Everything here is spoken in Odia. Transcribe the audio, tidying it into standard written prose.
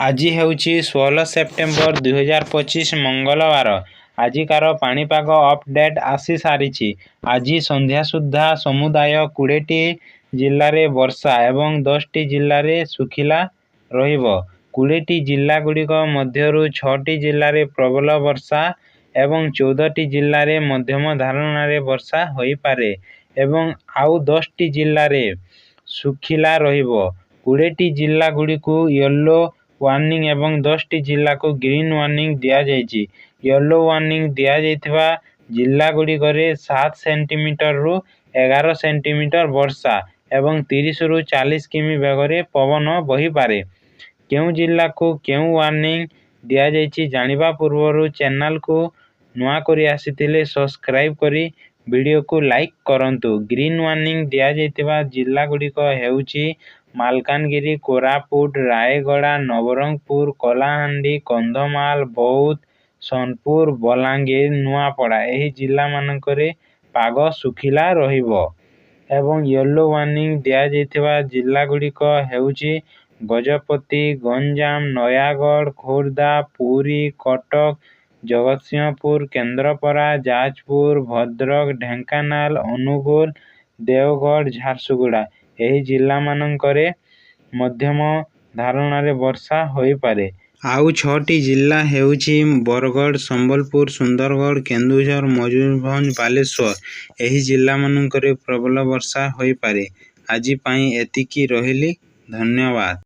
ଆଜି ହେଉଛି 16 ସେପ୍ଟେମ୍ବର 2025 ମଙ୍ଗଳବାର। ଆଜିକାର ପାଣିପାଗ ଅପଡେଟ୍ ଆସିସାରିଛି। ଆଜି ସନ୍ଧ୍ୟା ସୁଦ୍ଧା ସମୁଦାୟ 20ଟି ଜିଲ୍ଲାରେ ବର୍ଷା ଏବଂ 10ଟି ଜିଲ୍ଲାରେ ଶୁଖିଲା ରହିବ। 20ଟି ଜିଲ୍ଲାଗୁଡ଼ିକ ମଧ୍ୟରୁ 6ଟି ଜିଲ୍ଲାରେ ପ୍ରବଳ ବର୍ଷା ଏବଂ 14ଟି ଜିଲ୍ଲାରେ ମଧ୍ୟମ ଧରଣର ବର୍ଷା ହୋଇପାରେ ଏବଂ ଆଉ 10ଟି ଜିଲ୍ଲାରେ ଶୁଖିଲା ରହିବ। 20ଟି ଜିଲ୍ଲାଗୁଡ଼ିକୁ ୟେଲୋ ୱାର୍ଣ୍ଣିଂ ଏବଂ 10ଟି ଜିଲ୍ଲାକୁ ଗ୍ରୀନ୍ ୱାର୍ଣ୍ଣିଂ ଦିଆଯାଇଛି। ୟେଲୋ ୱାର୍ଣ୍ଣିଂ ଦିଆଯାଇଥିବା ଜିଲ୍ଲାଗୁଡ଼ିକରେ 7 ସେଣ୍ଟିମିଟରରୁ 11 ସେଣ୍ଟିମିଟର ବର୍ଷା ଏବଂ 30ରୁ 40 କିମି ବେଗରେ ପବନ ବହିପାରେ। କେଉଁ ଜିଲ୍ଲାକୁ କେଉଁ ୱାର୍ଣ୍ଣିଂ ଦିଆଯାଇଛି ଜାଣିବା ପୂର୍ବରୁ ଚ୍ୟାନେଲକୁ ନୂଆ କରି ଆସିଥିଲେ ସବସ୍କ୍ରାଇବ୍ କରି ଭିଡ଼ିଓକୁ ଲାଇକ୍ କରନ୍ତୁ। ଗ୍ରୀନ୍ ୱାର୍ଣ୍ଣିଂ ଦିଆଯାଇଥିବା ଜିଲ୍ଲାଗୁଡ଼ିକ ହେଉଛି ମାଲକାନଗିରି, କୋରାପୁଟ, ରାୟଗଡ଼ା, ନବରଙ୍ଗପୁର, କଳାହାଣ୍ଡି, କନ୍ଧମାଳ, ବୌଦ୍ଧ, ସୋନପୁର, ବଲାଙ୍ଗୀର, ନୂଆପଡ଼ା। ଏହି ଜିଲ୍ଲାମାନଙ୍କରେ ପାଗ ଶୁଖିଲା ରହିବ ଏବଂ ୟେଲୋ ୱାର୍ଣ୍ଣିଂ ଦିଆଯାଇଥିବା ଜିଲ୍ଲାଗୁଡ଼ିକ ହେଉଛି ଗଜପତି, ଗଞ୍ଜାମ, ନୟାଗଡ଼, ଖୋର୍ଦ୍ଧା, ପୁରୀ, କଟକ, ଜଗତସିଂହପୁର, କେନ୍ଦ୍ରାପଡ଼ା, ଯାଜପୁର, ଭଦ୍ରକ, ଢେଙ୍କାନାଳ, ଅନୁଗୁଳ, ଦେଓଗଡ଼, ଝାରସୁଗୁଡ଼ା। ଏହି ଜିଲ୍ଲାମାନଙ୍କରେ ମଧ୍ୟମ ଧରଣର ବର୍ଷା ହୋଇପାରେ। ଆଉ 6ଟି ଜିଲ୍ଲା ହେଉଛି ବରଗଡ଼, ସମ୍ବଲପୁର, ସୁନ୍ଦରଗଡ଼, କେନ୍ଦୁଝର, ମୟୂରଭଞ୍ଜ, ବାଲେଶ୍ୱର। ଏହି ଜିଲ୍ଲାମାନଙ୍କରେ ପ୍ରବଳ ବର୍ଷା ହୋଇପାରେ। ଆଜି ପାଇଁ ଏତିକି। ରହିଲି। ଧନ୍ୟବାଦ।